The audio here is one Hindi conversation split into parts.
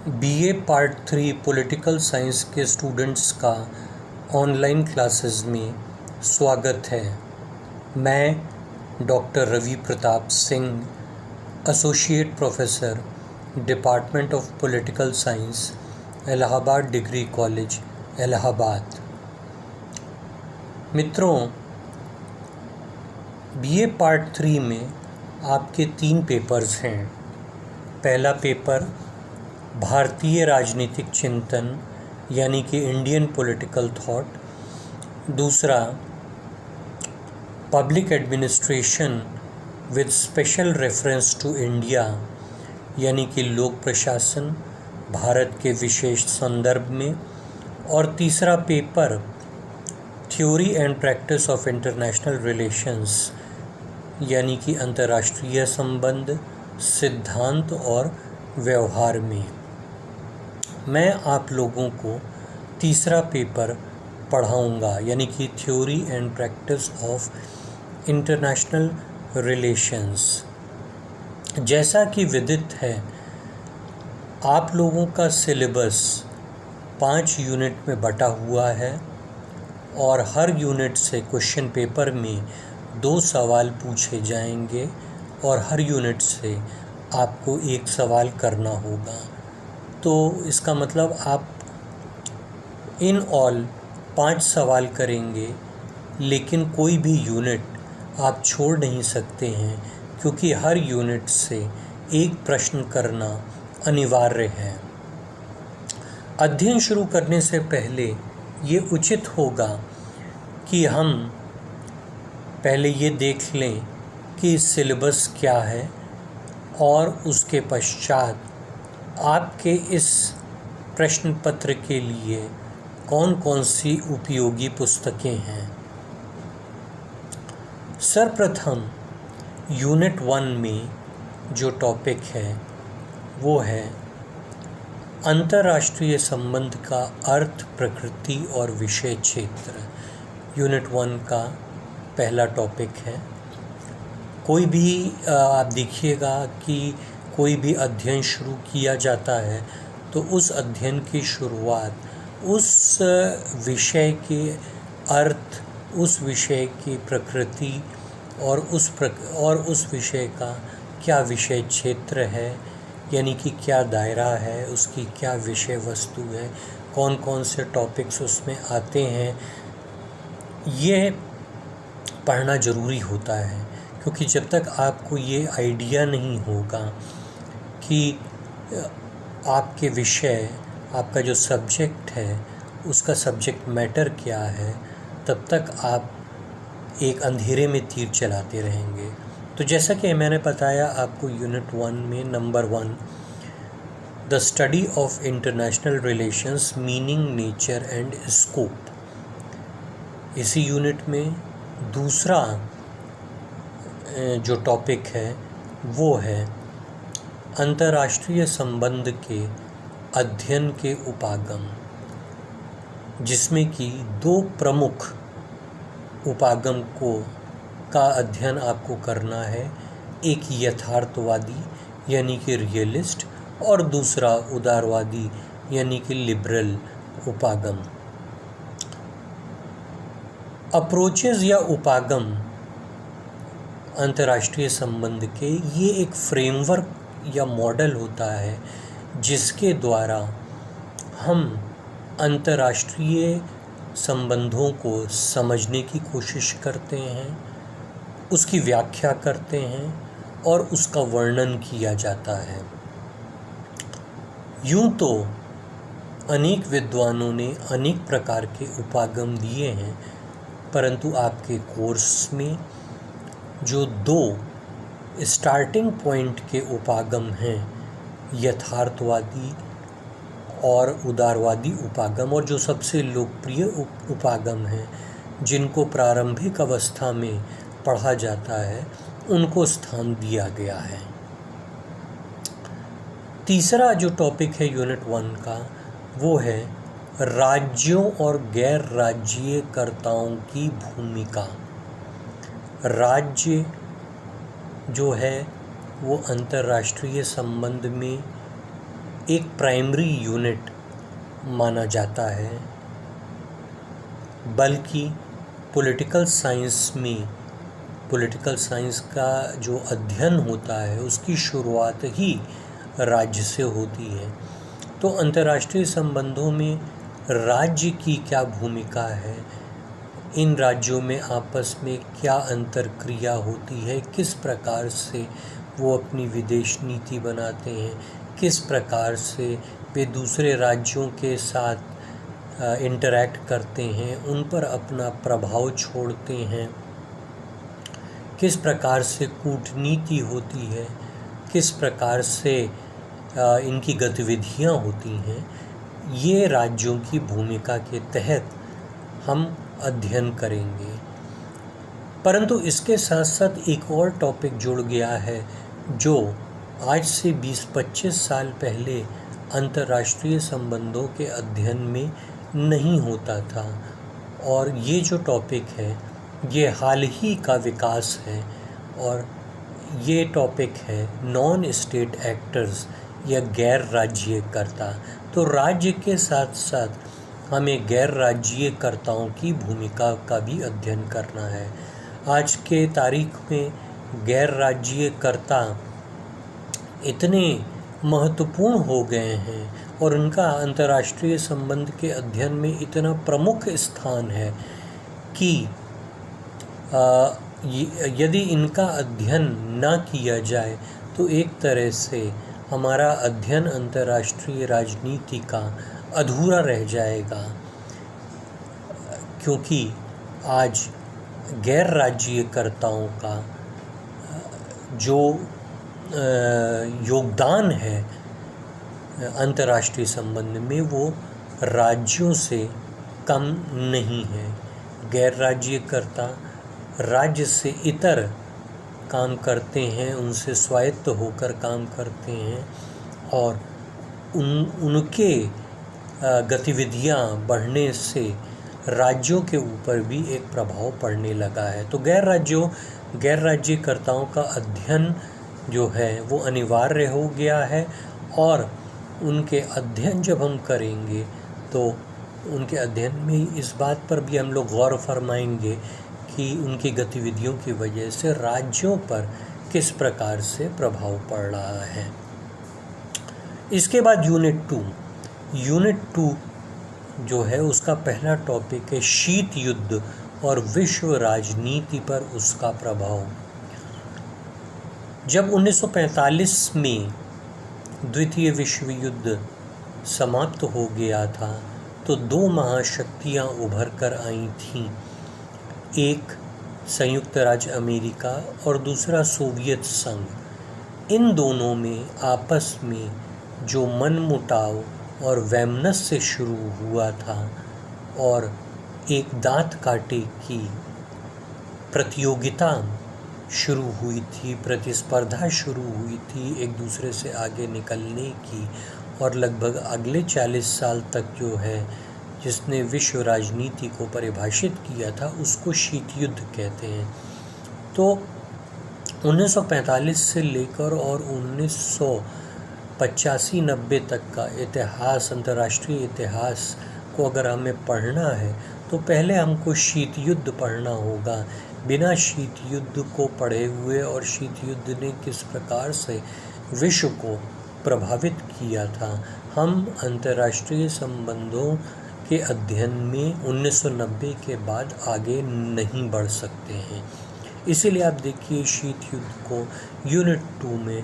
बीए पार्ट 3 पॉलिटिकल साइंस के स्टूडेंट्स का ऑनलाइन क्लासेस में स्वागत है। मैं doctor Ravi Pratap Singh, associate professor, department of political science, Allahabad degree college, Allahabad. मित्रों, बीए पार्ट 3 में आपके 3 पेपर्स हैं। पहला पेपर भारतीय राजनीतिक चिंतन यानी कि इंडियन पॉलिटिकल थॉट, दूसरा public administration with special reference to India यानी कि लोक प्रशासन भारत के विशेष संदर्भ में, और तीसरा paper theory and practice of international relations यानी कि अंतर्राष्ट्रीय संबंध, सिद्धांत और व्यवहार में। मैं आप लोगों को तीसरा पेपर पढ़ाऊंगा यानी कि theory and practice of international relations. जैसा कि विदित है, आप लोगों का सिलेबस 5 यूनिट में बटा हुआ है और हर यूनिट से क्वेश्चन पेपर में 2 सवाल पूछे जाएंगे और हर यूनिट से आपको 1 सवाल करना होगा। तो इसका मतलब आप इन ऑल 5 सवाल करेंगे, लेकिन कोई भी यूनिट आप छोड़ नहीं सकते हैं क्योंकि हर यूनिट से 1 प्रश्न करना अनिवार्य है। अध्ययन शुरू करने से पहले ये उचित होगा कि हम पहले ये देख लें कि सिलेबस क्या है और उसके पश्चात आपके इस प्रश्न पत्र के लिए कौन कौन सी उपयोगी पुस्तकें हैं। सर्वप्रथम यूनिट 1 में जो टॉपिक है वो है अंतर्राष्ट्रीय संबंध का अर्थ, प्रकृति और विषय क्षेत्र। यूनिट 1 का पहला टॉपिक है। कोई भी आप देखिएगा कि कोई भी अध्ययन शुरू किया जाता है तो उस अध्ययन की शुरुआत उस विषय के अर्थ, उस विषय की प्रकृति और उस विषय का क्या विषय क्षेत्र है यानी कि क्या दायरा है, उसकी क्या विषय वस्तु है, कौन कौन से टॉपिक्स उसमें आते हैं, ये पढ़ना ज़रूरी होता है। क्योंकि जब तक आपको ये आइडिया नहीं होगा कि आपके विषय, आपका जो सब्जेक्ट है उसका सब्जेक्ट मैटर क्या है, तब तक आप एक अंधेरे में तीर चलाते रहेंगे। तो जैसा कि मैंने बताया आपको यूनिट 1 में number 1 the study of international relations, meaning, nature and scope. इसी यूनिट में दूसरा जो टॉपिक है वो है अंतर्राष्ट्रीय संबंध के अध्ययन के उपागम, जिसमें कि 2 प्रमुख उपागम का अध्ययन आपको करना है। एक यथार्थवादी यानी कि रियलिस्ट और दूसरा उदारवादी यानी कि लिबरल उपागम। अप्रोचेस या उपागम अंतर्राष्ट्रीय संबंध के, ये एक फ्रेमवर्क या मॉडल होता है जिसके द्वारा हम अंतर्राष्ट्रीय संबंधों को समझने की कोशिश करते हैं, उसकी व्याख्या करते हैं और उसका वर्णन किया जाता है। यूं तो अनेक विद्वानों ने अनेक प्रकार के उपागम दिए हैं, परंतु आपके कोर्स में जो 2 स्टार्टिंग पॉइंट के उपागम हैं, यथार्थवादी और उदारवादी उपागम, और जो सबसे लोकप्रिय उपागम हैं जिनको प्रारंभिक अवस्था में पढ़ा जाता है, उनको स्थान दिया गया है। तीसरा जो टॉपिक है यूनिट 1 का वो है राज्यों और गैर राज्यीय कर्ताओं की भूमिका। राज्य जो है वो अंतर्राष्ट्रीय संबंध में एक प्राइमरी यूनिट माना जाता है, बल्कि पॉलिटिकल साइंस का जो अध्ययन होता है उसकी शुरुआत ही राज्य से होती है। तो अंतर्राष्ट्रीय संबंधों में राज्य की क्या भूमिका है, इन राज्यों में आपस में क्या अंतर्क्रिया होती है, किस प्रकार से वो अपनी विदेश नीति बनाते हैं, किस प्रकार से वे दूसरे राज्यों के साथ इंटरैक्ट करते हैं, उन पर अपना प्रभाव छोड़ते हैं, किस प्रकार से कूटनीति होती है, किस प्रकार से इनकी गतिविधियां होती हैं, ये राज्यों की भूमिका के तहत हम अध्ययन करेंगे। परंतु इसके साथ साथ एक और टॉपिक जुड़ गया है जो आज से 20-25 साल पहले अंतर्राष्ट्रीय संबंधों के अध्ययन में नहीं होता था, और ये जो टॉपिक है ये हाल ही का विकास है, और ये टॉपिक है नॉन स्टेट एक्टर्स या गैर राज्यकर्ता। तो राज्य के साथ साथ हमें गैर राज्यकर्ताओं की भूमिका का भी अध्ययन करना है। आज के तारीख में गैर राज्यकर्ता इतने महत्वपूर्ण हो गए हैं और उनका अंतर्राष्ट्रीय संबंध के अध्ययन में इतना प्रमुख स्थान है कि यदि इनका अध्ययन ना किया जाए तो एक तरह से हमारा अध्ययन अंतर्राष्ट्रीय राजनीति का अधूरा रह जाएगा, क्योंकि आज गैर राज्यकर्ताओं का जो योगदान है अंतर्राष्ट्रीय संबंध में वो राज्यों से कम नहीं है। गैर राज्यकर्ता राज्य से इतर काम करते हैं, उनसे स्वायत्त होकर काम करते हैं, और उनके गतिविधियां बढ़ने से राज्यों के ऊपर भी एक प्रभाव पड़ने लगा है। तो गैर राज्यकर्ताओं का अध्ययन जो है वो अनिवार्य हो गया है, और उनके अध्ययन जब हम करेंगे तो उनके अध्ययन में इस बात पर भी हम लोग गौर फरमाएंगे कि उनकी गतिविधियों की वजह से राज्यों पर किस प्रकार से प्रभाव पड़ रहा है। इसके बाद यूनिट 2 जो है उसका पहला टॉपिक है शीत युद्ध और विश्व राजनीति पर उसका प्रभाव। जब 1945 में द्वितीय विश्व युद्ध समाप्त हो गया था तो दो महाशक्तियां उभर कर आई थीं, एक संयुक्त राज्य अमेरिका और दूसरा सोवियत संघ। इन दोनों में आपस में जो मनमुटाव और वैमनस्य शुरू हुआ था और एक दांत काटे की प्रतियोगिता शुरू हुई थी, प्रतिस्पर्धा शुरू हुई थी एक दूसरे से आगे निकलने की, और लगभग अगले 40 साल तक जो है जिसने विश्व राजनीति को परिभाषित किया था उसको शीत युद्ध कहते हैं। तो 1945 से लेकर और 1985-90 तक का इतिहास, अंतर्राष्ट्रीय इतिहास को अगर हमें पढ़ना है तो पहले हमको शीत युद्ध पढ़ना होगा। बिना शीत युद्ध को पढ़े हुए और शीत युद्ध ने किस प्रकार से विश्व को प्रभावित किया था, हम अंतर्राष्ट्रीय संबंधों के अध्ययन में 1990 के बाद आगे नहीं बढ़ सकते हैं। इसीलिए आप देखिए शीत युद्ध को यूनिट 2 में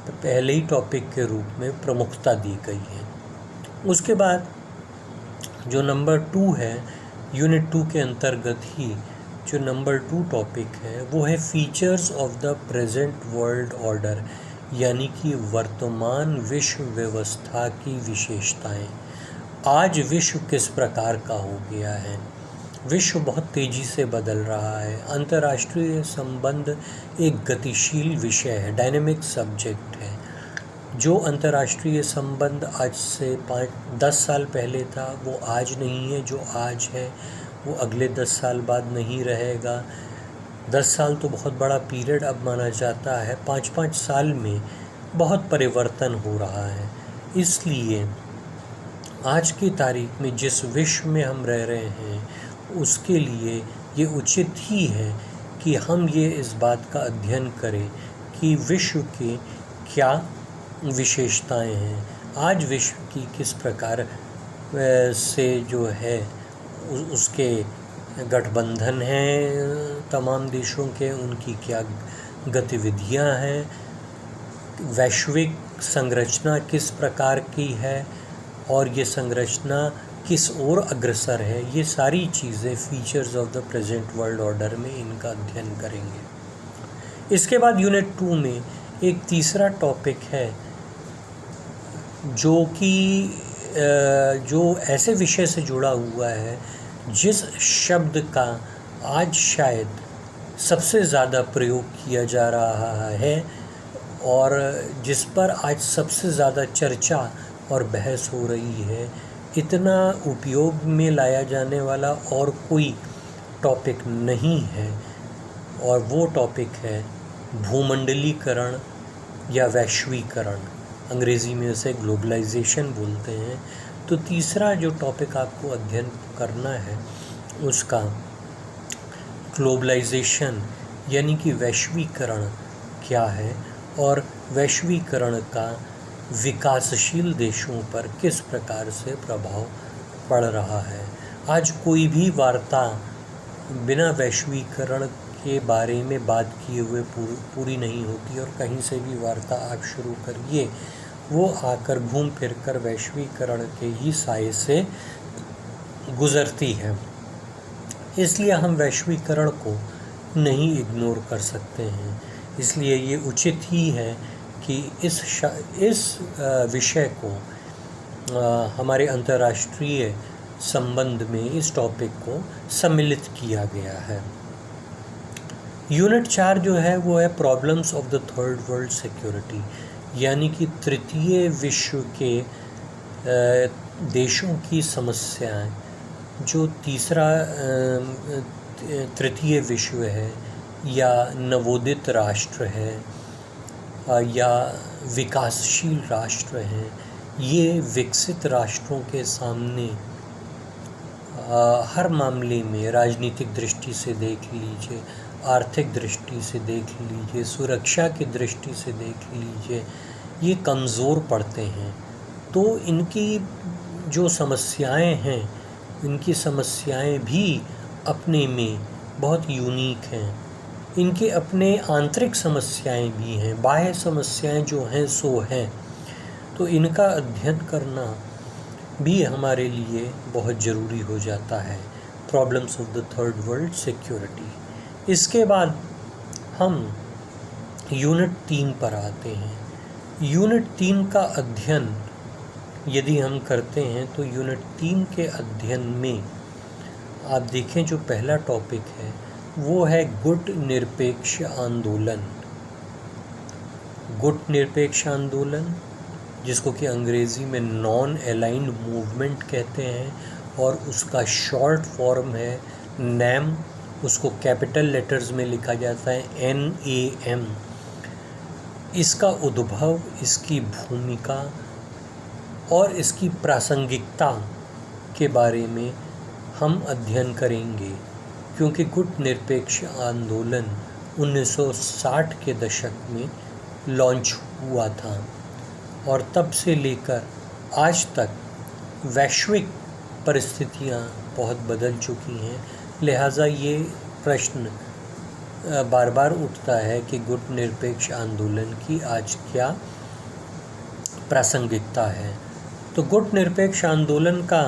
पहले ही टॉपिक के रूप में प्रमुखता दी गई है। उसके बाद जो नंबर 2 है, यूनिट 2 के अंतर्गत ही जो नंबर 2 टॉपिक है वो है features of the present world order, यानी कि वर्तमान विश्व व्यवस्था की विशेषताएं। आज विश्व किस प्रकार का हो गया है, विश्व बहुत तेज़ी से बदल रहा है। अंतर्राष्ट्रीय संबंध एक गतिशील विषय है, डायनेमिक सब्जेक्ट है। जो अंतर्राष्ट्रीय संबंध आज से 5-10 साल पहले था वो आज नहीं है, जो आज है वो अगले 10 साल बाद नहीं रहेगा। 10 साल तो बहुत बड़ा पीरियड अब माना जाता है, 5-5 साल में बहुत परिवर्तन हो रहा है। इसलिए आज की तारीख में जिस विश्व में हम रह रहे हैं उसके लिए ये उचित ही है कि हम ये इस बात का अध्ययन करें कि विश्व के क्या विशेषताएं हैं, आज विश्व की किस प्रकार से जो है उसके गठबंधन हैं तमाम देशों के, उनकी क्या गतिविधियां हैं, वैश्विक संरचना किस प्रकार की है और ये संरचना किस ओर अग्रसर है। ये सारी चीज़ें features of the present world order में इनका अध्ययन करेंगे। इसके बाद यूनिट 2 में एक तीसरा टॉपिक है जो ऐसे विषय से जुड़ा हुआ है जिस शब्द का आज शायद सबसे ज़्यादा प्रयोग किया जा रहा है और जिस पर आज सबसे ज़्यादा चर्चा और बहस हो रही है। इतना उपयोग में लाया जाने वाला और कोई टॉपिक नहीं है और वो टॉपिक है भूमंडलीकरण या वैश्वीकरण, अंग्रेज़ी में उसे ग्लोबलाइजेशन बोलते हैं। तो तीसरा जो टॉपिक आपको अध्ययन करना है उसका ग्लोबलाइजेशन यानी कि वैश्वीकरण क्या है और वैश्वीकरण का विकासशील देशों पर किस प्रकार से प्रभाव पड़ रहा है। आज कोई भी वार्ता बिना वैश्वीकरण के बारे में बात किए हुए पूरी नहीं होती और कहीं से भी वार्ता आप शुरू करिए वो आकर घूम फिर कर वैश्वीकरण के ही साए से गुज़रती है। इसलिए हम वैश्वीकरण को नहीं इग्नोर कर सकते हैं। इसलिए ये उचित ही है कि इस विषय को हमारे अंतर्राष्ट्रीय संबंध में इस टॉपिक को सम्मिलित किया गया है। यूनिट 4 जो है वो है problems of the third world security, यानी कि तृतीय विश्व के देशों की समस्याएं। जो तीसरा तृतीय विश्व है या नवोदित राष्ट्र है या विकासशील राष्ट्र हैं, ये विकसित राष्ट्रों के सामने हर मामले में राजनीतिक दृष्टि से देख लीजिए, आर्थिक दृष्टि से देख लीजिए, सुरक्षा की दृष्टि से देख लीजिए, ये कमज़ोर पड़ते हैं। तो इनकी जो समस्याएं हैं, इनकी समस्याएं भी अपने में बहुत यूनिक हैं। इनके अपने आंतरिक समस्याएं भी हैं, बाह्य समस्याएं जो हैं सो हैं। तो इनका अध्ययन करना भी हमारे लिए बहुत ज़रूरी हो जाता है। Problems of the third world security. इसके बाद हम यूनिट 3 पर आते हैं। यूनिट 3 का अध्ययन यदि हम करते हैं तो यूनिट 3 के अध्ययन में आप देखें जो पहला टॉपिक है वो है गुट निरपेक्ष आंदोलन। गुट निरपेक्ष आंदोलन, जिसको कि अंग्रेज़ी में नॉन अलाइंड मूवमेंट कहते हैं और उसका शॉर्ट फॉर्म है NAM। उसको कैपिटल लेटर्स में लिखा जाता है NAM। इसका उद्भव, इसकी भूमिका और इसकी प्रासंगिकता के बारे में हम अध्ययन करेंगे, क्योंकि गुट निरपेक्ष आंदोलन 1960 के दशक में लॉन्च हुआ था और तब से लेकर आज तक वैश्विक परिस्थितियां बहुत बदल चुकी हैं। लिहाजा ये प्रश्न बार बार उठता है कि गुट निरपेक्ष आंदोलन की आज क्या प्रासंगिकता है। तो गुट निरपेक्ष आंदोलन का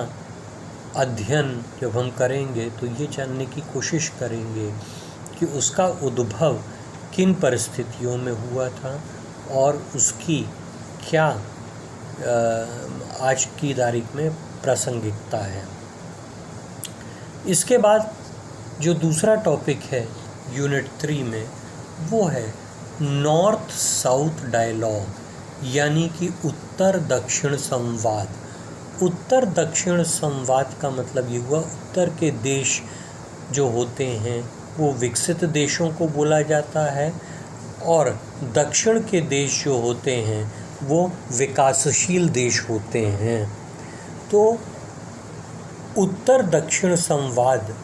अध्ययन जब हम करेंगे तो ये जानने की कोशिश करेंगे कि उसका उद्भव किन परिस्थितियों में हुआ था और उसकी क्या आज की तारीख में प्रासंगिकता है। इसके बाद जो दूसरा टॉपिक है यूनिट 3 में वो है नॉर्थ साउथ डायलॉग, यानी कि उत्तर दक्षिण संवाद। उत्तर दक्षिण संवाद का मतलब ये हुआ, उत्तर के देश जो होते हैं वो विकसित देशों को बोला जाता है और दक्षिण के देश जो होते हैं वो विकासशील देश होते हैं। तो उत्तर दक्षिण संवाद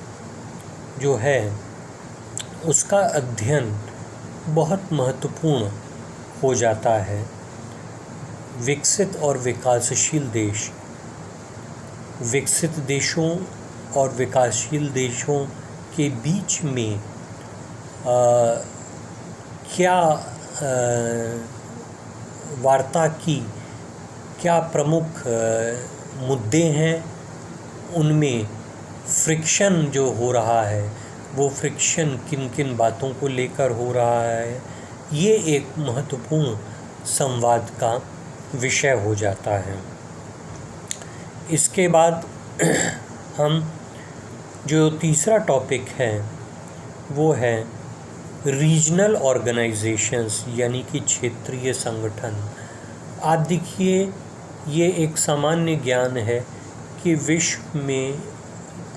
जो है उसका अध्ययन बहुत महत्वपूर्ण हो जाता है। विकसित और विकासशील देश, विकसित देशों और विकासशील देशों के बीच में क्या वार्ता की क्या प्रमुख मुद्दे हैं, उनमें फ्रिक्शन जो हो रहा है वो फ्रिक्शन किन किन बातों को लेकर हो रहा है, ये एक महत्वपूर्ण संवाद का विषय हो जाता है। इसके बाद हम जो तीसरा टॉपिक है वो है रीजनल ऑर्गेनाइजेशंस, यानी कि क्षेत्रीय संगठन। आप देखिए, ये एक सामान्य ज्ञान है कि विश्व में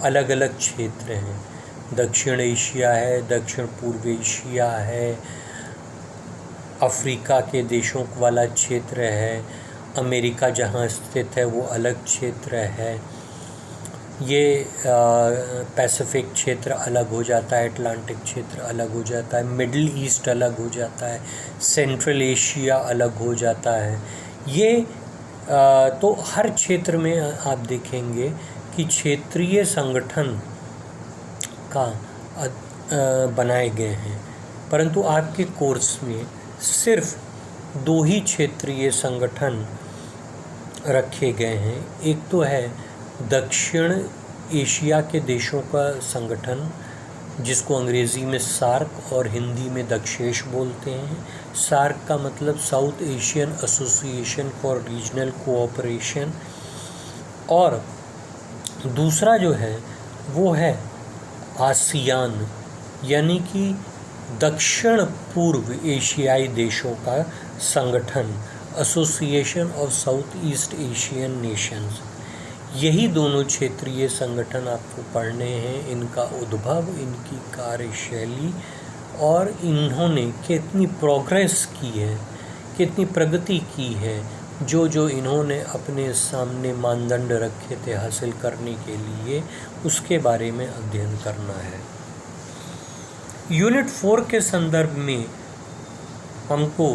अलग अलग क्षेत्र हैं। दक्षिण एशिया है, दक्षिण पूर्व एशिया है, अफ्रीका के देशों वाला क्षेत्र है, अमेरिका जहाँ स्थित है वो अलग क्षेत्र है, ये पैसिफिक क्षेत्र अलग हो जाता है, अटलांटिक क्षेत्र अलग हो जाता है, मिडिल ईस्ट अलग हो जाता है, सेंट्रल एशिया अलग हो जाता है। ये तो हर क्षेत्र में आप देखेंगे कि क्षेत्रीय संगठन का बनाए गए हैं, परंतु आपके कोर्स में सिर्फ 2 ही क्षेत्रीय संगठन रखे गए हैं। एक तो है दक्षिण एशिया के देशों का संगठन, जिसको अंग्रेज़ी में सार्क और हिंदी में दक्षेश बोलते हैं। सार्क का मतलब south Asian association for regional cooperation. और दूसरा जो है वो है आसियान, यानी कि दक्षिण पूर्व एशियाई देशों का संगठन, association of south east Asian Nations. यही दोनों क्षेत्रीय संगठन आपको पढ़ने हैं, इनका उद्भव, इनकी कार्यशैली और इन्होंने कितनी प्रोग्रेस की है, कितनी प्रगति की है, जो इन्होंने अपने सामने मानदंड रखे थे हासिल करने के लिए, उसके बारे में अध्ययन करना है। यूनिट 4 के संदर्भ में हमको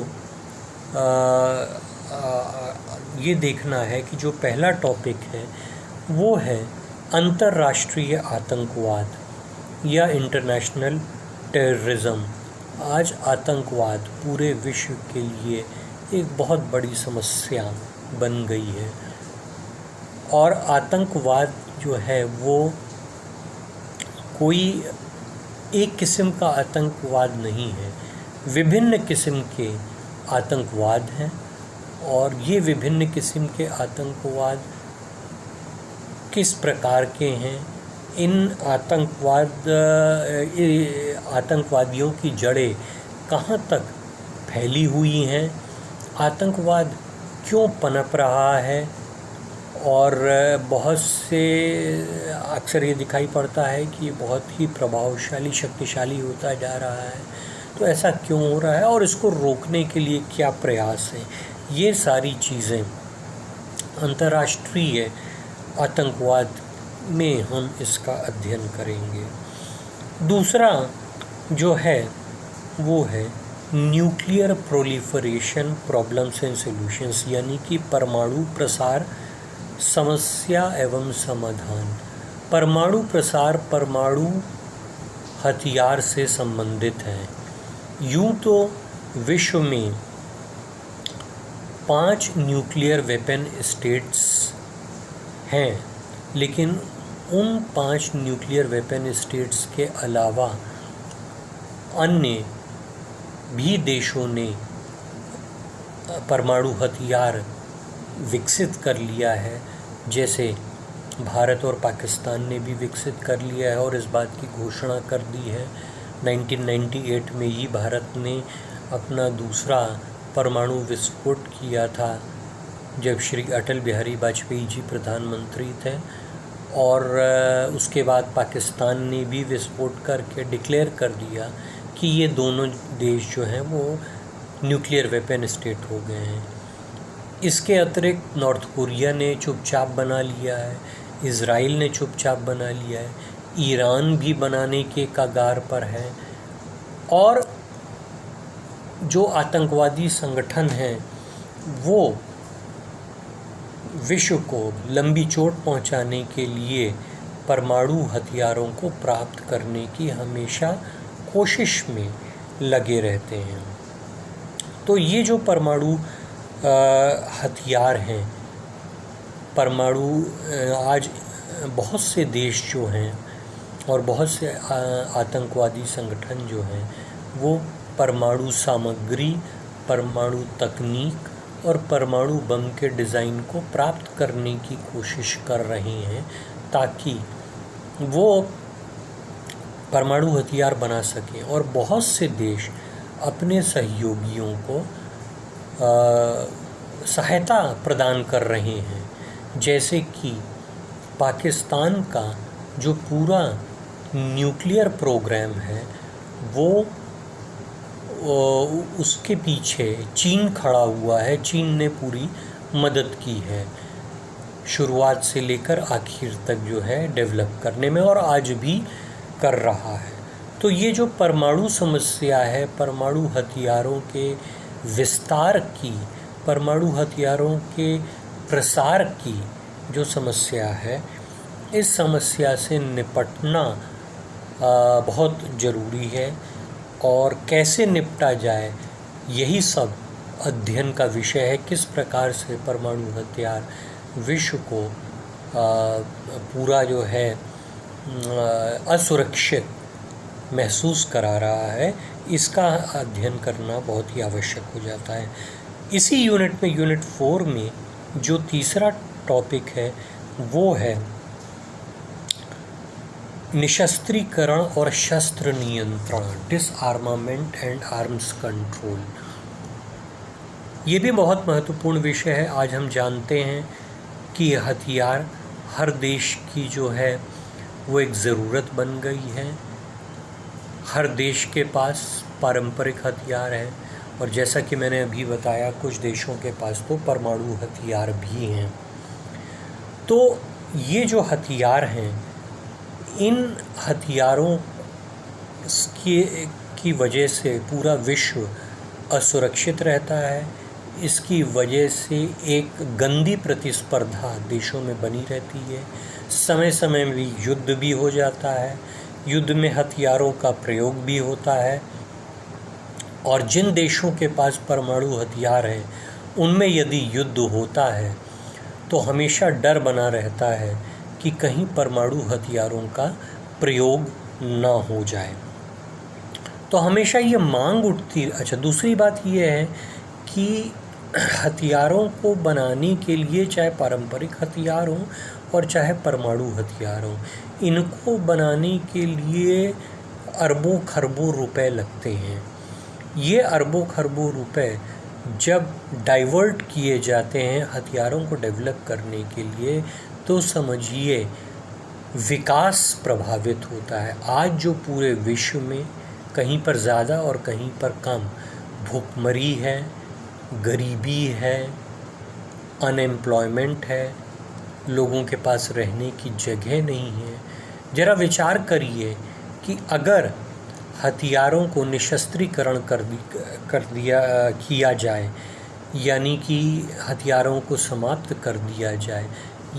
ये देखना है कि जो पहला टॉपिक है वो है अंतर्राष्ट्रीय आतंकवाद या इंटरनेशनल टेररिज्म। आज आतंकवाद पूरे विश्व के लिए एक बहुत बड़ी समस्या बन गई है, और आतंकवाद जो है वो कोई एक किस्म का आतंकवाद नहीं है, विभिन्न किस्म के आतंकवाद हैं। और ये विभिन्न किस्म के आतंकवाद किस प्रकार के हैं, इन आतंकवादियों की जड़ें कहाँ तक फैली हुई हैं, आतंकवाद क्यों पनप रहा है, और बहुत से अक्सर ये दिखाई पड़ता है कि ये बहुत ही प्रभावशाली, शक्तिशाली होता जा रहा है। तो ऐसा क्यों हो रहा है और इसको रोकने के लिए क्या प्रयास हैं, ये सारी चीज़ें अंतर्राष्ट्रीय आतंकवाद में हम इसका अध्ययन करेंगे। दूसरा जो है वो है nuclear proliferation problems and solutions, यानी कि परमाणु प्रसार समस्या एवं समाधान। परमाणु प्रसार परमाणु हथियार से संबंधित है। यूँ तो विश्व में 5 न्यूक्लियर वेपन स्टेट्स हैं, लेकिन उन 5 न्यूक्लियर वेपन स्टेट्स के अलावा अन्य भी देशों ने परमाणु हथियार विकसित कर लिया है। जैसे भारत और पाकिस्तान ने भी विकसित कर लिया है और इस बात की घोषणा कर दी है। 1998 में ही भारत ने अपना दूसरा परमाणु विस्फोट किया था, जब श्री अटल बिहारी वाजपेयी जी प्रधानमंत्री थे, और उसके बाद पाकिस्तान ने भी विस्फोट करके डिक्लेयर कर दिया कि ये दोनों देश जो हैं वो न्यूक्लियर वेपन स्टेट हो गए हैं। इसके अतिरिक्त नॉर्थ कोरिया ने चुपचाप बना लिया है, इज़राइल ने चुपचाप बना लिया है, ईरान भी बनाने के कगार पर है, और जो आतंकवादी संगठन हैं वो विश्व को लंबी चोट पहुंचाने के लिए परमाणु हथियारों को प्राप्त करने की हमेशा कोशिश में लगे रहते हैं। तो ये जो परमाणु हथियार हैं, परमाणु आज बहुत से देश जो हैं और बहुत से आतंकवादी संगठन जो हैं वो परमाणु सामग्री, परमाणु तकनीक और परमाणु बम के डिज़ाइन को प्राप्त करने की कोशिश कर रहे हैं ताकि वो परमाणु हथियार बना सकें। और बहुत से देश अपने सहयोगियों को सहायता प्रदान कर रहे हैं, जैसे कि पाकिस्तान का जो पूरा न्यूक्लियर प्रोग्राम है वो उसके पीछे चीन खड़ा हुआ है। चीन ने पूरी मदद की है शुरुआत से लेकर आखिर तक जो है डेवलप करने में, और आज भी कर रहा है। तो ये जो परमाणु समस्या है, परमाणु हथियारों के विस्तार की, परमाणु हथियारों के प्रसार की जो समस्या है, इस समस्या से निपटना बहुत ज़रूरी है। और कैसे निपटा जाए यही सब अध्ययन का विषय है। किस प्रकार से परमाणु हथियार विश्व को पूरा जो है असुरक्षित महसूस करा रहा है, इसका अध्ययन करना बहुत ही आवश्यक हो जाता है। इसी यूनिट में, यूनिट 4 में जो तीसरा टॉपिक है वो है निशस्त्रीकरण और शस्त्र नियंत्रण, डिसआर्मामेंट एंड आर्म्स कंट्रोल। ये भी बहुत महत्वपूर्ण विषय है। आज हम जानते हैं कि हथियार हर देश की जो है वो एक ज़रूरत बन गई है। हर देश के पास पारंपरिक हथियार हैं, और जैसा कि मैंने अभी बताया कुछ देशों के पास तो परमाणु हथियार भी हैं। तो ये जो हथियार हैं, इन हथियारों की वजह से पूरा विश्व असुरक्षित रहता है। इसकी वजह से एक गंदी प्रतिस्पर्धा देशों में बनी रहती है। समय समय में युद्ध भी हो जाता है, युद्ध में हथियारों का प्रयोग भी होता है। और जिन देशों के पास परमाणु हथियार हैं उनमें यदि युद्ध होता है तो हमेशा डर बना रहता है कि कहीं परमाणु हथियारों का प्रयोग ना हो जाए। तो हमेशा ये मांग उठती। अच्छा, दूसरी बात ये है कि हथियारों को बनाने के लिए, चाहे पारंपरिक हथियार हों और चाहे परमाणु हथियार हों, इनको बनाने के लिए अरबों खरबों रुपए लगते हैं। ये अरबों खरबों रुपए जब डाइवर्ट किए जाते हैं हथियारों को डेवलप करने के लिए, तो समझिए विकास प्रभावित होता है। आज जो पूरे विश्व में कहीं पर ज़्यादा और कहीं पर कम भूखमरी है, गरीबी है, अनएम्प्लॉयमेंट है, लोगों के पास रहने की जगह नहीं है। ज़रा विचार करिए कि अगर हथियारों को निशस्त्रीकरण किया जाए, यानी कि हथियारों को समाप्त कर दिया जाए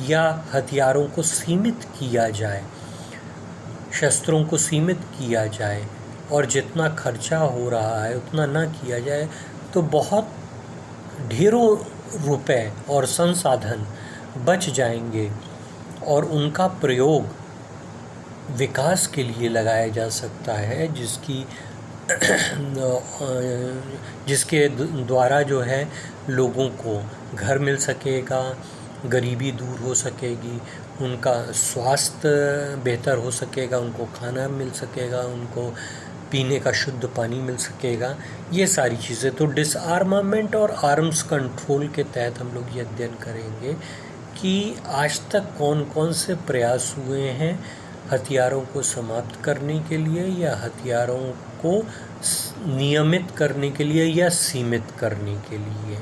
या हथियारों को सीमित किया जाए, शस्त्रों को सीमित किया जाए और जितना खर्चा हो रहा है उतना ना किया जाए, तो बहुत ढेरों रुपए और संसाधन बच जाएंगे और उनका प्रयोग विकास के लिए लगाया जा सकता है, जिसके द्वारा जो है लोगों को घर मिल सकेगा, गरीबी दूर हो सकेगी, उनका स्वास्थ्य बेहतर हो सकेगा, उनको खाना मिल सकेगा, उनको पीने का शुद्ध पानी मिल सकेगा, ये सारी चीज़ें। तो डिसआर्मामेंट और आर्म्स कंट्रोल के तहत हम लोग ये अध्ययन करेंगे कि आज तक कौन कौन से प्रयास हुए हैं हथियारों को समाप्त करने के लिए या हथियारों को नियमित करने के लिए या सीमित करने के लिए,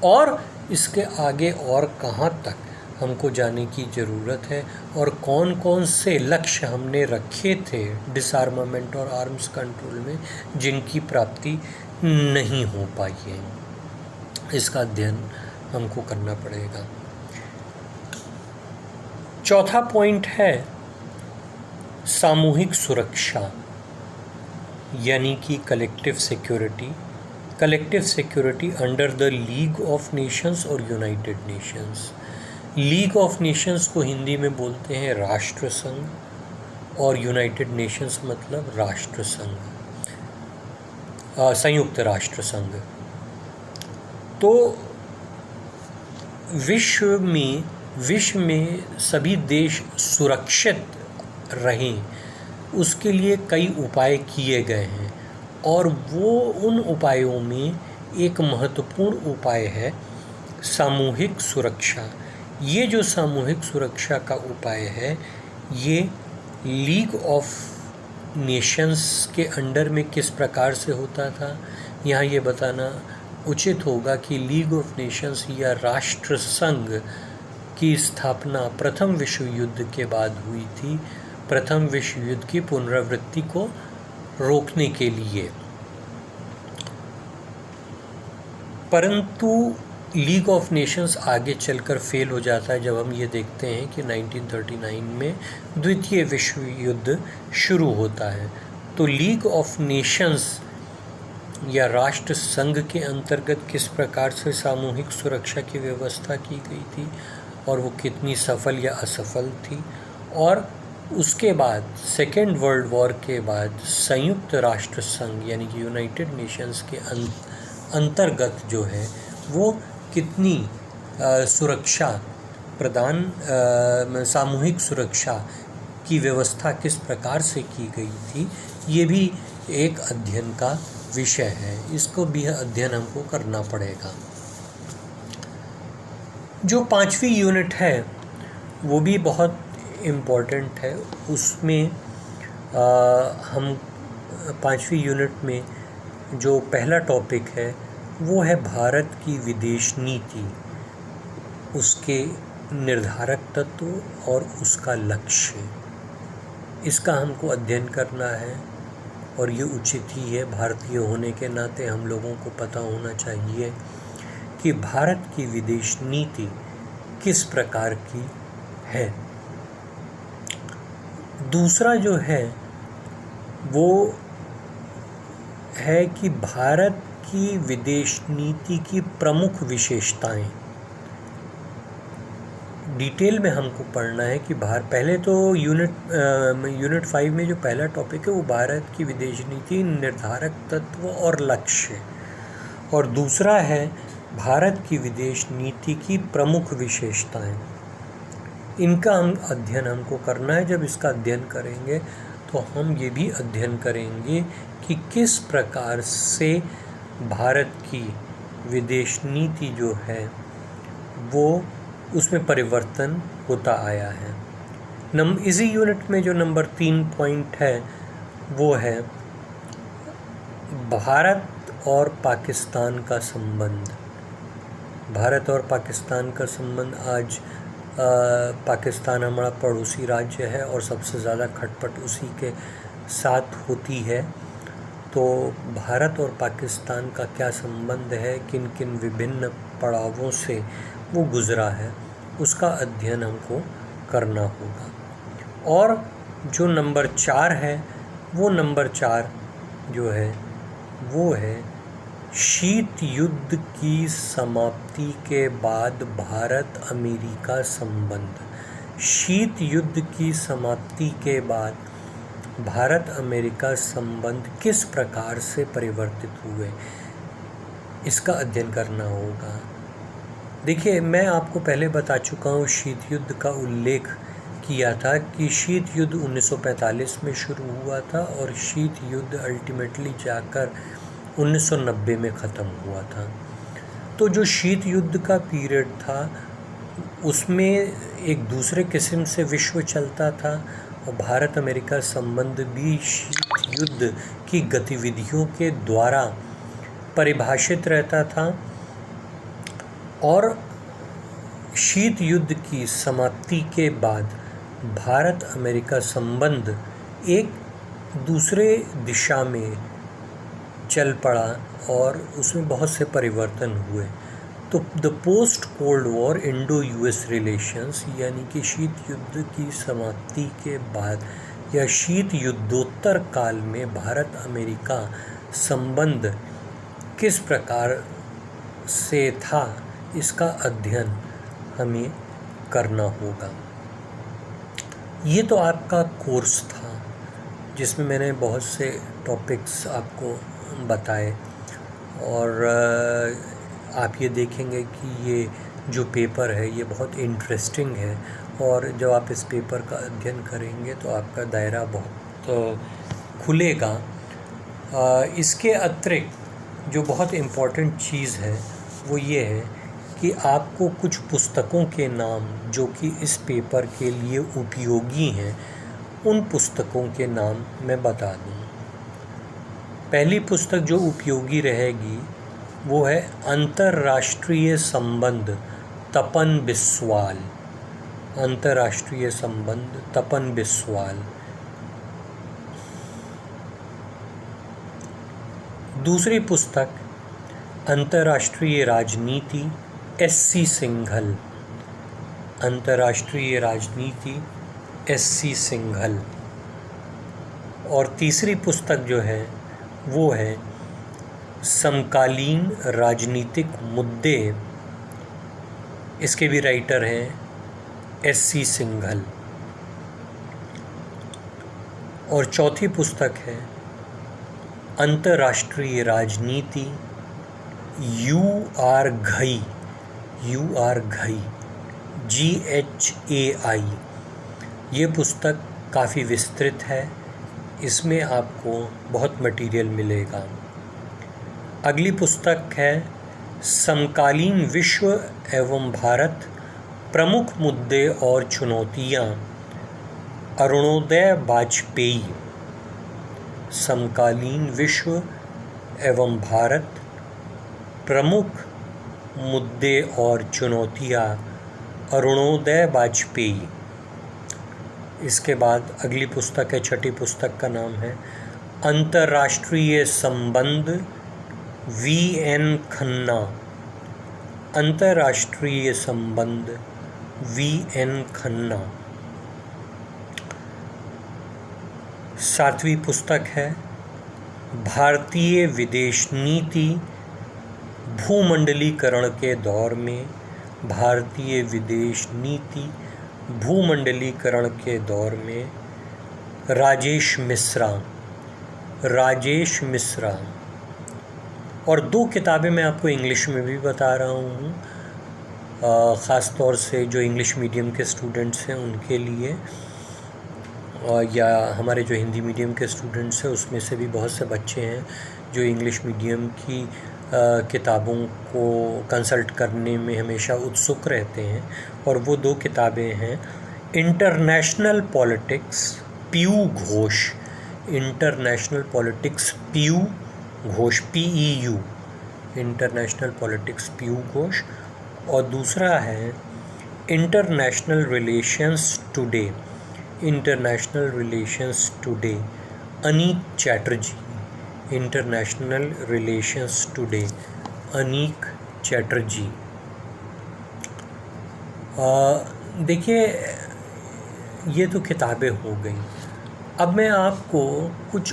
और इसके आगे और कहाँ तक हमको जाने की ज़रूरत है और कौन कौन से लक्ष्य हमने रखे थे डिसआर्मामेंट और आर्म्स कंट्रोल में जिनकी प्राप्ति नहीं हो पाई है, इसका अध्ययन हमको करना पड़ेगा। चौथा पॉइंट है सामूहिक सुरक्षा यानी कि collective security under the League of Nations और United Nations. League of Nations को हिंदी में बोलते हैं राष्ट्र संघ और यूनाइटेड नेशंस मतलब राष्ट्र संघ, संयुक्त राष्ट्र संघ। तो विश्व में सभी देश सुरक्षित रहें उसके लिए कई उपाय किए गए हैं और वो उन उपायों में एक महत्वपूर्ण उपाय है सामूहिक सुरक्षा। ये जो सामूहिक सुरक्षा का उपाय है ये लीग ऑफ नेशंस के अंडर में किस प्रकार से होता था, यहाँ ये बताना उचित होगा कि लीग ऑफ नेशंस या राष्ट्र संघ की स्थापना प्रथम विश्व युद्ध के बाद हुई थी, प्रथम विश्व युद्ध की पुनरावृत्ति को रोकने के लिए। परंतु लीग ऑफ नेशंस आगे चलकर फेल हो जाता है जब हम ये देखते हैं कि 1939 में द्वितीय विश्व युद्ध शुरू होता है। तो लीग ऑफ नेशंस या राष्ट्र संघ के अंतर्गत किस प्रकार से सामूहिक सुरक्षा की व्यवस्था की गई थी और वो कितनी सफल या असफल थी, और उसके बाद सेकेंड वर्ल्ड वॉर के बाद संयुक्त राष्ट्र संघ यानी कि यूनाइटेड नेशंस के अंतर्गत जो है वो कितनी सुरक्षा प्रदान सामूहिक सुरक्षा की व्यवस्था किस प्रकार से की गई थी, ये भी एक अध्ययन का विषय है। इसको भी अध्ययन हमको करना पड़ेगा। जो 5वीं यूनिट है वो भी बहुत इम्पोर्टेंट है। उसमें हम 5वीं यूनिट में जो पहला टॉपिक है वो है भारत की विदेश नीति, उसके निर्धारक तत्व और उसका लक्ष्य। इसका हमको अध्ययन करना है और ये उचित ही है। भारतीय होने के नाते हम लोगों को पता होना चाहिए कि भारत की विदेश नीति किस प्रकार की है। दूसरा जो है वो है कि भारत की विदेश नीति की प्रमुख विशेषताएं। डिटेल में हमको पढ़ना है कि पहले तो यूनिट 5 में जो पहला टॉपिक है वो भारत की विदेश नीति निर्धारक तत्व और लक्ष्य, और दूसरा है भारत की विदेश नीति की प्रमुख विशेषताएं। इनका अध्ययन हमको करना है। जब इसका अध्ययन करेंगे तो हम ये भी अध्ययन करेंगे कि किस प्रकार से भारत की विदेश नीति जो है वो उसमें परिवर्तन होता आया है। इसी यूनिट में जो नंबर 3 पॉइंट है वो है भारत और पाकिस्तान का संबंध। भारत और पाकिस्तान का संबंध आज पाकिस्तान हमारा पड़ोसी राज्य है और सबसे ज़्यादा खटपट उसी के साथ होती है। तो भारत और पाकिस्तान का क्या संबंध है, किन किन विभिन्न पड़ावों से वो गुज़रा है, उसका अध्ययन हमको करना होगा। और जो नंबर 4 है वो नंबर 4 जो है वो है शीत युद्ध की समाप्ति के बाद भारत अमेरिका संबंध। शीत युद्ध की समाप्ति के बाद भारत अमेरिका संबंध किस प्रकार से परिवर्तित हुए, इसका अध्ययन करना होगा। देखिए, मैं आपको पहले बता चुका हूँ, शीत युद्ध का उल्लेख किया था कि शीत युद्ध 1945 में शुरू हुआ था और शीत युद्ध अल्टीमेटली जाकर 1990 में ख़त्म हुआ था। तो जो शीत युद्ध का पीरियड था उसमें एक दूसरे किस्म से विश्व चलता था और भारत अमेरिका संबंध भी शीत युद्ध की गतिविधियों के द्वारा परिभाषित रहता था। और शीत युद्ध की समाप्ति के बाद भारत अमेरिका संबंध एक दूसरे दिशा में चल पड़ा और उसमें बहुत से परिवर्तन हुए। तो the post cold war Indo US relations, यानी कि शीत युद्ध की समाप्ति के बाद या शीत युद्धोत्तर काल में भारत अमेरिका संबंध किस प्रकार से था, इसका अध्ययन हमें करना होगा। ये तो आपका कोर्स था जिसमें मैंने बहुत से टॉपिक्स आपको बताए, और आप ये देखेंगे कि ये जो पेपर है ये बहुत इंटरेस्टिंग है, और जब आप इस पेपर का अध्ययन करेंगे तो आपका दायरा बहुत खुलेगा। इसके अतिरिक्त जो बहुत इम्पॉर्टेंट चीज़ है वो ये है कि आपको कुछ पुस्तकों के नाम जो कि इस पेपर के लिए उपयोगी हैं, उन पुस्तकों के नाम मैं बता दूँ। पहली पुस्तक जो उपयोगी रहेगी वो है अंतर्राष्ट्रीय संबंध तपन बिस्वाल। अंतर्राष्ट्रीय संबंध तपन बिस्वाल। दूसरी पुस्तक अंतर्राष्ट्रीय राजनीति एस.सी. सिंघल। अंतर्राष्ट्रीय राजनीति एस.सी. सिंघल। और तीसरी पुस्तक जो है वो है समकालीन राजनीतिक मुद्दे। इसके भी राइटर हैं एस.सी. सिंघल। और चौथी पुस्तक है अंतर्राष्ट्रीय राजनीति U.R. Ghai. U.R. Ghai GHAI। ये पुस्तक काफ़ी विस्तृत है, इसमें आपको बहुत मटेरियल मिलेगा। अगली पुस्तक है समकालीन विश्व एवं भारत, प्रमुख मुद्दे और चुनौतियाँ, अरुणोदय वाजपेयी। समकालीन विश्व एवं भारत, प्रमुख मुद्दे और चुनौतियाँ, अरुणोदय वाजपेयी। इसके बाद अगली पुस्तक है, छठी पुस्तक का नाम है अंतर्राष्ट्रीय संबंध V.N. खन्ना। अंतर्राष्ट्रीय संबंध V.N. खन्ना। सातवीं पुस्तक है भारतीय विदेश नीति भूमंडलीकरण के दौर में। भारतीय विदेश नीति भूमंडलीकरण के दौर में, राजेश मिश्रा। राजेश मिश्रा। और दो किताबें मैं आपको इंग्लिश में भी बता रहा हूँ, ख़ास तौर से जो इंग्लिश मीडियम के स्टूडेंट्स हैं उनके लिए, या हमारे जो हिंदी मीडियम के स्टूडेंट्स हैं उसमें से भी बहुत से बच्चे हैं जो इंग्लिश मीडियम की किताबों को कंसल्ट करने में हमेशा उत्सुक रहते हैं। और वो दो किताबें हैं international politics Peu Ghosh. International politics Peu Ghosh PEU। International politics Peu Ghosh. और दूसरा है international relations today. International relations today Anik Chatterjee. International relations today Anik Chatterjee. देखिए, ये तो किताबें हो गई। अब मैं आपको कुछ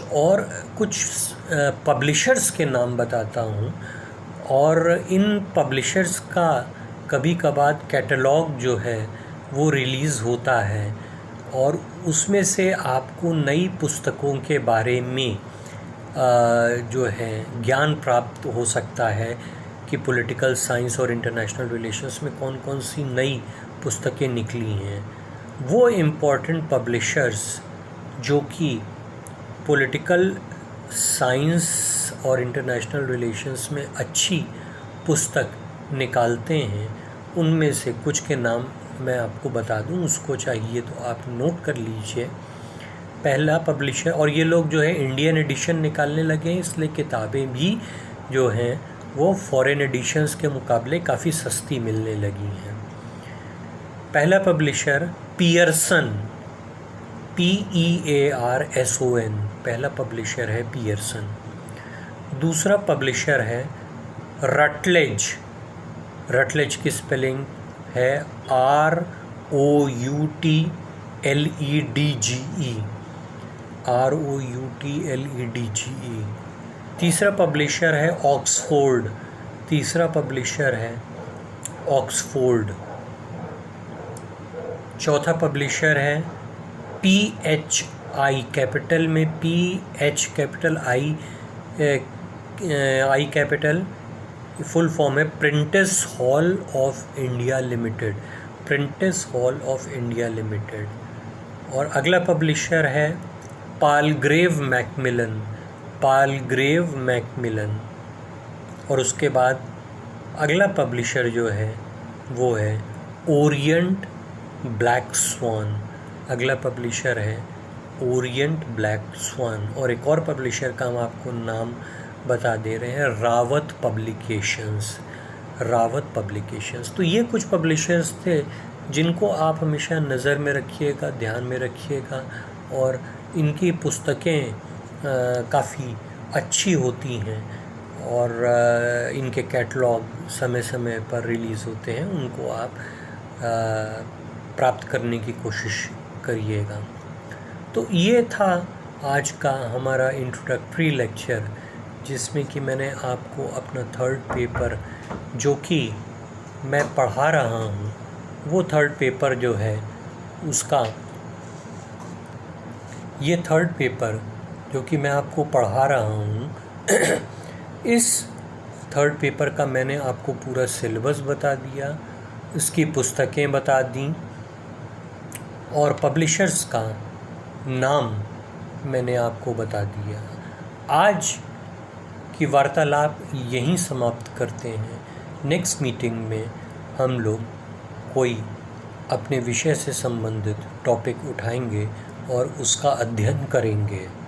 पब्लिशर्स के नाम बताता हूँ, और इन पब्लिशर्स का कभी कभार कैटलॉग जो है वो रिलीज़ होता है, और उसमें से आपको नई पुस्तकों के बारे में जो है ज्ञान प्राप्त हो सकता है कि पॉलिटिकल साइंस और इंटरनेशनल रिलेशंस में कौन कौन सी नई पुस्तकें निकली हैं। वो इम्पोर्टेंट पब्लिशर्स जो कि पॉलिटिकल साइंस और इंटरनेशनल रिलेशंस में अच्छी पुस्तक निकालते हैं, उनमें से कुछ के नाम मैं आपको बता दूं। उसको चाहिए तो आप नोट कर लीजिए। पहला पब्लिशर, और ये लोग जो है इंडियन एडिशन निकालने लगे हैं, इसलिए किताबें भी जो हैं वो फॉरेन एडिशंस के मुकाबले काफ़ी सस्ती मिलने लगी हैं। पहला पब्लिशर पियर्सन, PEARSON, पहला पब्लिशर है पियर्सन। दूसरा पब्लिशर है रटलेज। रटलेज की स्पेलिंग है ROUTLEDGE। तीसरा पब्लिशर है ऑक्सफोर्ड। चौथा पब्लिशर है PHI, कैपिटल में PH capital I capital, full form है प्रिंटिस हॉल ऑफ इंडिया लिमिटेड। और अगला पब्लिशर है पालग्रेव मैकमिलन। और उसके बाद अगला पब्लिशर जो है वो है ओरिएंट ब्लैक स्वान। और एक और पब्लिशर का हम आपको नाम बता दे रहे हैं, रावत पब्लिकेशंस। तो ये कुछ पब्लिशर्स थे जिनको आप हमेशा नज़र में रखिएगा, ध्यान में रखिएगा, और इनकी पुस्तकें काफ़ी अच्छी होती हैं और इनके कैटलॉग समय समय पर रिलीज़ होते हैं, उनको आप प्राप्त करने की कोशिश करिएगा। तो ये था आज का हमारा इंट्रोडक्टरी लेक्चर, जिसमें कि मैंने आपको अपना थर्ड पेपर जो कि मैं पढ़ा रहा हूँ, वो थर्ड पेपर जो है उसका, ये थर्ड पेपर जो कि मैं आपको पढ़ा रहा हूँ इस थर्ड पेपर का मैंने आपको पूरा सिलेबस बता दिया, इसकी पुस्तकें बता दी और पब्लिशर्स का नाम मैंने आपको बता दिया। आज की वार्तालाप यहीं समाप्त करते हैं। नेक्स्ट मीटिंग में हम लोग कोई अपने विषय से संबंधित टॉपिक उठाएंगे और उसका अध्ययन करेंगे।